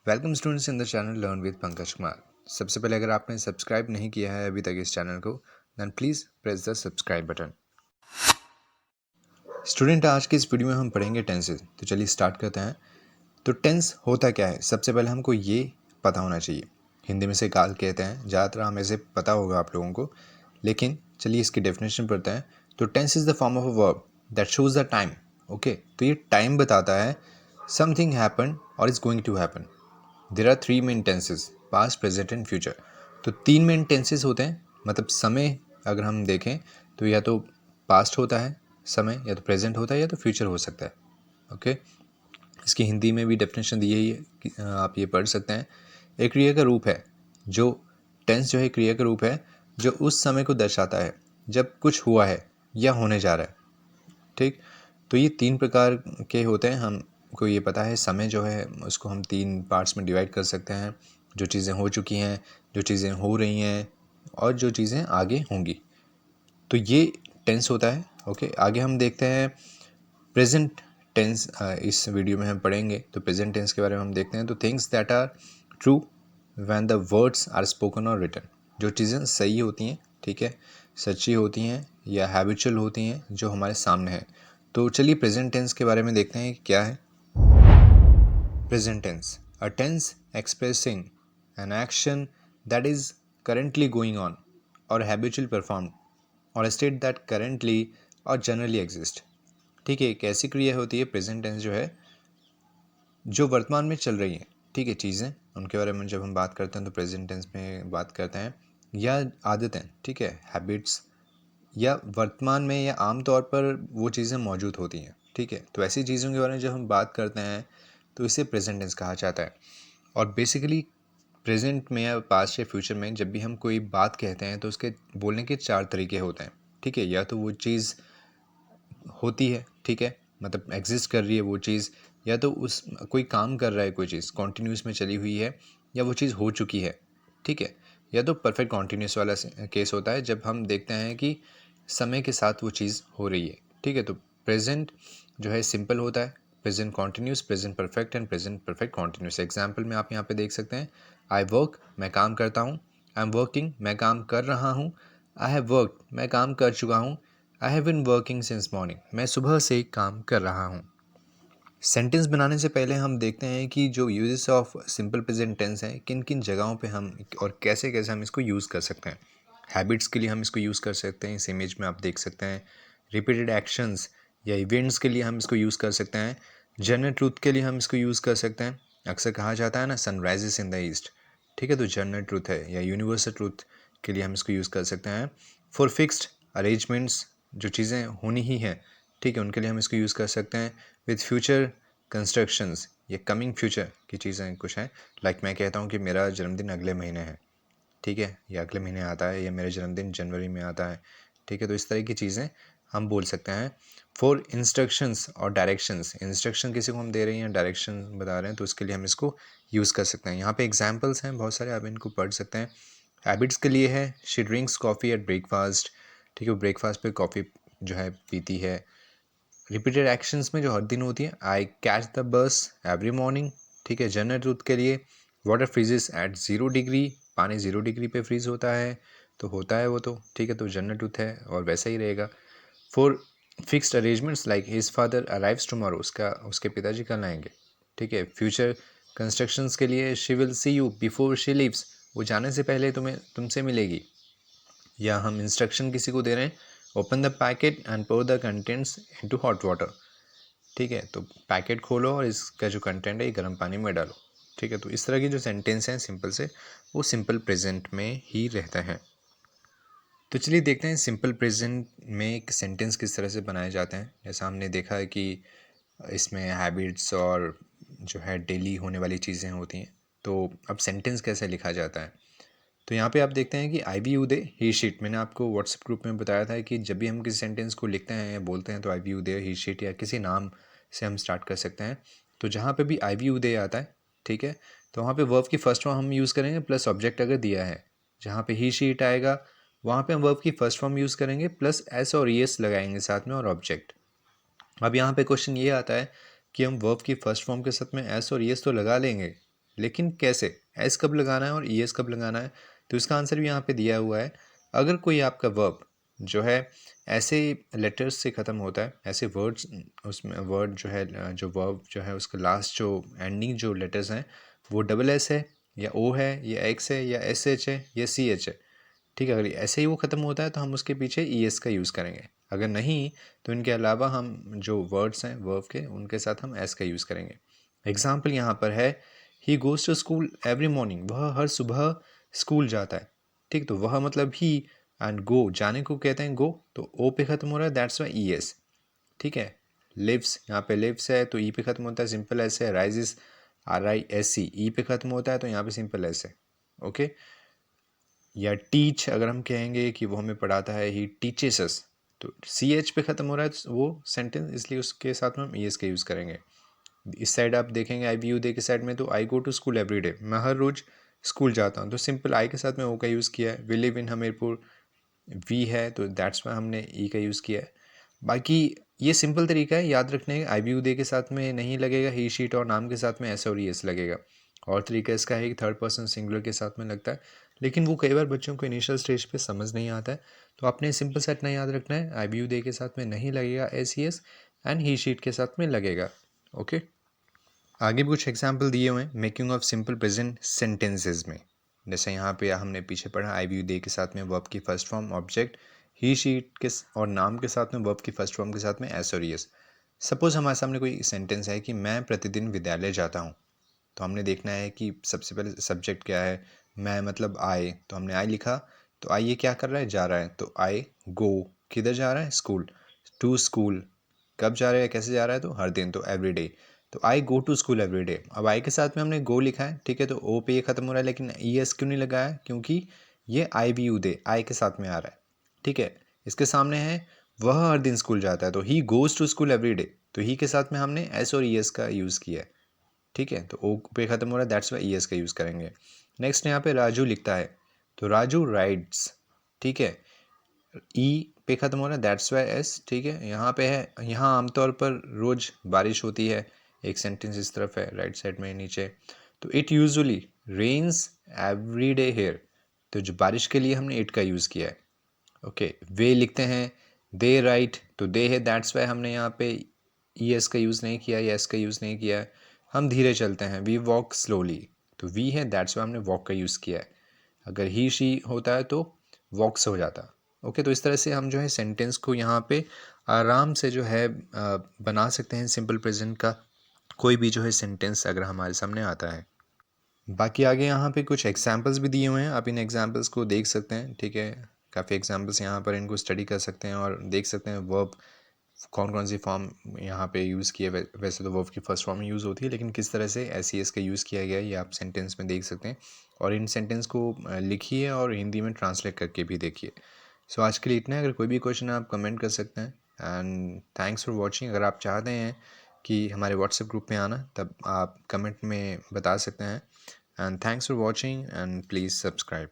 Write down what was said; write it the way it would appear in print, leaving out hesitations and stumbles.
Welcome students in the channel learn with Pankaj Kumar. सबसे पहले अगर आपने सब्सक्राइब नहीं किया है अभी तक इस चैनल को then please press the subscribe button. Student, आज की इस वीडियो में हम पढ़ेंगे टेंसेस। तो चलिए स्टार्ट करते हैं। तो टेंस होता क्या है, सबसे पहले हमको ये पता होना चाहिए। हिंदी में से काल कहते हैं, ज़्यादातर हमें से पता होगा आप लोगों को, लेकिन चलिए इसकी डेफिनेशन पढ़ते हैं। तो tense is the form of a verb that shows the time. Okay, तो ये टाइम बताता है समथिंग हैपन और is going to happen. There are three main tenses, past present and future. तो तीन मेन टेंसेज होते हैं, मतलब समय अगर हम देखें तो या तो पास्ट होता है समय, या तो प्रेजेंट होता है, या तो फ्यूचर हो सकता है। ओके, इसकी हिंदी में भी डेफिनेशन दी है कि आप ये पढ़ सकते हैं। एक क्रिया का रूप है जो टेंस जो है क्रिया का रूप है जो उस समय को दर्शाता है जब कुछ हुआ है या होने जा रहा है। ठीक, तो ये तीन प्रकार के होते हैं। हमको ये पता है समय जो है उसको हम तीन पार्ट्स में डिवाइड कर सकते हैं, जो चीज़ें हो चुकी हैं, जो चीज़ें हो रही हैं, और जो चीज़ें आगे होंगी। तो ये टेंस होता है। ओके, आगे हम देखते हैं प्रेजेंट टेंस। इस वीडियो में हम पढ़ेंगे तो प्रेजेंट टेंस के बारे में हम देखते हैं। तो things that are true when the words are spoken और रिटन। जो चीज़ें सही होती हैं, ठीक है, सच्ची होती हैं या हैबिचुअल होती हैं, जो हमारे सामने है। तो चलिए प्रेजेंट टेंस के बारे में देखते हैं कि क्या है present tense. A tense expressing an action that is currently going on और हैबिचुअल परफॉर्म और स्टेट दैट करेंटली और जनरली एग्जिस्ट। ठीक है, एक ऐसी क्रिया होती है प्रेजेंट टेंस जो है जो वर्तमान में चल रही हैं। ठीक है, चीज़ें उनके बारे में जब हम बात करते हैं तो प्रेजेंट टेंस में बात करते हैं, या आदतें, ठीक है, हैबिट्स, या वर्तमान में या आम तौर पर वो चीज़ें मौजूद होती हैं। ठीक है, तो ऐसी चीज़ों के बारे में जब हम बात करते हैं तो इसे प्रेजेंट टेंस कहा जाता है। और बेसिकली प्रेजेंट में या पास्ट या फ्यूचर में जब भी हम कोई बात कहते हैं तो उसके बोलने के चार तरीके होते हैं। ठीक है, या तो वो चीज़ होती है, ठीक है, मतलब एग्जिस्ट कर रही है वो चीज़, या तो उस कोई काम कर रहा है, कोई चीज़ कॉन्टीन्यूस में चली हुई है, या वो चीज़ हो चुकी है। ठीक है, या तो परफेक्ट कॉन्टीन्यूस वाला केस होता है जब हम देखते हैं कि समय के साथ वो चीज़ हो रही है। ठीक है, तो प्रेजेंट जो है सिंपल होता है, present continuous, present perfect and present perfect continuous. Example में आप यहाँ पे देख सकते हैं, आई वर्क, मैं काम करता हूँ, आई एम वर्किंग, मैं काम कर रहा हूँ, आई हैव वर्क, मैं काम कर चुका हूँ, I have been working since morning, मैं सुबह से काम कर रहा हूँ। सेंटेंस बनाने से पहले हम देखते हैं कि जो uses of simple present tense है किन किन जगहों पे हम और कैसे कैसे हम इसको यूज़ कर सकते हैं। हैबिट्स के लिए हम इसको यूज़ कर सकते हैं, इस इमेज में आप देख सकते हैं। रिपीटेड एक्शंस या इवेंट्स के लिए हम इसको यूज़ कर सकते हैं। जनरल ट्रूथ के लिए हम इसको यूज़ कर सकते हैं। अक्सर कहा जाता है ना, सनराइजेस इन द ईस्ट। ठीक है, तो जनरल ट्रूथ है, या यूनिवर्सल ट्रूथ के लिए हम इसको यूज़ कर सकते हैं। फॉर फिक्स्ड अरेंजमेंट्स, जो चीज़ें होनी ही हैं, ठीक है, उनके लिए हम इसको यूज़ कर सकते हैं। विद फ्यूचर कंस्ट्रक्शंस, ये कमिंग फ्यूचर की चीज़ें कुछ हैं। लाइक मैं कहता हूँ कि मेरा जन्मदिन अगले महीने है, ठीक है, या अगले महीने आता है, या मेरा जन्मदिन जनवरी में आता है। ठीक है, तो इस तरह की चीज़ें हम बोल सकते हैं। फॉर इंस्ट्रक्शंस और डायरेक्शंस, इंस्ट्रक्शन किसी को हम दे रहे हैं, डायरेक्शन बता रहे हैं, तो उसके लिए हम इसको यूज़ कर सकते हैं। यहाँ पे एग्जांपल्स हैं बहुत सारे, आप इनको पढ़ सकते हैं। हैबिट्स के लिए है, she drinks coffee at breakfast. ठीक है, ब्रेकफास्ट पे कॉफ़ी जो है पीती है। रिपीटेड एक्शंस में जो हर दिन होती है, I catch the bus every morning. ठीक है, जनरल ट्रूथ के लिए वाटर फ्रीजेस एट 0 डिग्री, पानी 0 डिग्री पे फ्रीज होता है, तो होता है वो तो, ठीक है, तो जनरल ट्रूथ है और वैसा ही रहेगा। For fixed arrangements like his father arrives tomorrow, उसके पिताजी कल आएंगे। ठीक है, फ्यूचर कंस्ट्रक्शंस के लिए she will see you before she leaves, वो जाने से पहले तुमसे मिलेगी। या हम इंस्ट्रक्शन किसी को दे रहे हैं, open the packet and pour the contents into hot water. ठीक है, तो पैकेट खोलो और इसका जो कंटेंट है ये गर्म पानी में डालो। ठीक है, तो इस तरह की जो सेंटेंस हैं सिंपल से, वो सिंपल प्रेजेंट में ही रहता है। तो चलिए देखते हैं सिंपल प्रेजेंट में एक सेंटेंस किस तरह से बनाए जाते हैं। जैसा हमने देखा है कि इसमें हैबिट्स और जो है डेली होने वाली चीज़ें होती हैं, तो अब सेंटेंस कैसे लिखा जाता है। तो यहाँ पे आप देखते हैं कि आई वी यू दे ही शीट, मैंने आपको व्हाट्सएप ग्रुप में बताया था कि जब भी हम किसी सेंटेंस को लिखते हैं या बोलते हैं तो आई वी यू दे ही शीट या किसी नाम से हम स्टार्ट कर सकते हैं। तो जहाँ पे भी आई वी यू दे आता है, ठीक है, तो वहाँ पे वर्ब की फर्स्ट फॉर्म हम यूज़ करेंगे प्लस ऑब्जेक्ट अगर दिया है। जहाँ पे ही शीट आएगा वहाँ पे हम वर्ब की फर्स्ट फॉर्म यूज़ करेंगे प्लस एस और एस लगाएंगे साथ में और ऑब्जेक्ट। अब यहाँ पे क्वेश्चन ये आता है कि हम वर्ब की फर्स्ट फॉर्म के साथ में एस और एस तो लगा लेंगे, लेकिन कैसे, एस कब लगाना है और ई एस कब लगाना है, तो इसका आंसर भी यहाँ पे दिया हुआ है। अगर कोई आपका वर्ब जो है ऐसे लेटर्स से ख़त्म होता है, ऐसे वर्ड्स, उसमें वर्ड जो है, जो वर्ब जो है उसका लास्ट जो एंडिंग जो लेटर्स हैं वो डबल एस है या ओ है या एक्स है या एस एच है या सी एच है, ठीक है। अगर ऐसे ही वो ख़त्म होता है तो हम उसके पीछे ई एस का यूज़ करेंगे। अगर नहीं तो इनके अलावा हम जो वर्ड्स हैं वर्ब के, उनके साथ हम एस का यूज़ करेंगे। एग्जाम्पल यहाँ पर है, he goes to school every morning, वह हर सुबह स्कूल जाता है, ठीक। तो वह मतलब ही, एंड गो जाने को कहते हैं गो, तो ओ पे ख़त्म हो रहा है, दैट्स वाई ई एस, ठीक है। लिव्स, यहाँ पे लिव्स है तो ई पे ख़त्म होता है, सिंपल एस है। Rises, R I S C, E पे ख़त्म होता है तो यहाँ पे सिंपल एस है, ओके। या टीच, अगर हम कहेंगे कि वो हमें पढ़ाता है, ही टीचेस अस, तो सी एच पे ख़त्म हो रहा है तो वो सेंटेंस, इसलिए उसके साथ में हम ई एस का यूज़ करेंगे। इस साइड आप देखेंगे आई बी यू दे के साइड में, तो I go to school every day, मैं हर रोज़ स्कूल जाता हूँ, तो सिंपल आई के साथ में ओ का यूज़ किया है। We live in Hamirpur, we है तो दैट्स वाई हमने ई का यूज़ किया है। बाकी ये सिंपल तरीका है याद रखने का, आई बी यू दे के साथ में नहीं लगेगा, ही शीट और नाम के साथ में एस और ई एस लगेगा। और तरीका इसका है कि थर्ड पर्सन सिंगुलर के साथ में लगता है, लेकिन वो कई बार बच्चों को इनिशियल स्टेज पे समझ नहीं आता है, तो आपने सिंपल सा इतना याद रखना है, आई बी यू दे के साथ में नहीं लगेगा S E S, and he sheet के साथ में लगेगा, ओके। आगे भी कुछ एग्जाम्पल दिए हुए हैं making of simple present sentences में। जैसे यहाँ पे हमने पीछे पढ़ा, आई व्यू दे के साथ में वर्ब की फर्स्ट फॉर्म ऑब्जेक्ट, ही शीट के और नाम के साथ में वर्ब की फर्स्ट फॉर्म के साथ में एस और एस। सपोज हमारे सामने कोई सेंटेंस है कि मैं प्रतिदिन विद्यालय जाता हूँ, तो हमने देखना है कि सबसे पहले सब्जेक्ट क्या है, मैं मतलब आई, तो हमने आई लिखा, तो आई ये क्या कर रहा है, जा रहा है, तो आई गो, किधर जा रहा है, स्कूल, टू स्कूल, कब जा रहा है, कैसे जा रहा है, तो हर दिन, तो एवरी डे, तो I go to school every day. अब आई के साथ में हमने गो लिखा है, ठीक है, तो ओ पे ये खत्म हो रहा है, लेकिन ई एस क्यों नहीं लगाया, क्योंकि ये आई बी यू दे आई के साथ में आ रहा है, ठीक है। इसके सामने है वह हर दिन स्कूल जाता है, तो he goes to school every day, तो ही के साथ में हमने एस और ई एस का यूज़ किया है, ठीक है। तो ओ पे ख़त्म हो रहा है, दैट्स वाई ई एस का यूज़ करेंगे। नेक्स्ट यहाँ पे राजू लिखता है, तो राजू राइड्स, ठीक है, ई पे ख़त्म हो रहा है, दैट्स वाई एस, ठीक है। यहाँ पे है, यहाँ आमतौर पर रोज़ बारिश होती है, एक सेंटेंस इस तरफ है राइट साइड में नीचे, तो it usually rains every day here, तो जो बारिश के लिए हमने इट का यूज़ किया है, ओके। वे लिखते हैं, दे राइट, तो दे है, दैट्स वाई हमने यहाँ पे ई एस का यूज़ नहीं किया या एस का यूज़ नहीं किया है। हम धीरे चलते हैं, वी वॉक स्लोली, तो वी है, दैट्स वाई हमने वॉक का यूज़ किया है। अगर ही शी होता है तो वॉक्स हो जाता, ओके। तो इस तरह से हम जो है सेंटेंस को यहाँ पे आराम से जो है बना सकते हैं, सिंपल प्रेजेंट का कोई भी जो है सेंटेंस अगर हमारे सामने आता है। बाकी आगे यहाँ पे कुछ एग्जाम्पल्स भी दिए हुए हैं, आप इन एग्जाम्पल्स को देख सकते हैं, ठीक है। काफ़ी एग्जाम्पल्स यहाँ पर, इनको स्टडी कर सकते हैं और देख सकते हैं वर्ब कौन कौन सी फॉर्म यहाँ पे यूज़ किए। वैसे तो वर्ब की फर्स्ट फॉर्म यूज़ होती है, लेकिन किस तरह से एस सी एस का यूज़ किया गया है ये आप सेंटेंस में देख सकते हैं। और इन सेंटेंस को लिखिए और हिंदी में ट्रांसलेट करके भी देखिए। सो आज के लिए इतना है, अगर कोई भी क्वेश्चन है आप कमेंट कर सकते हैं। And thanks for watching. अगर आप चाहते हैं कि हमारे व्हाट्सएप ग्रुप में आना, तब आप कमेंट में बता सकते हैं। And thanks for watching, and please subscribe.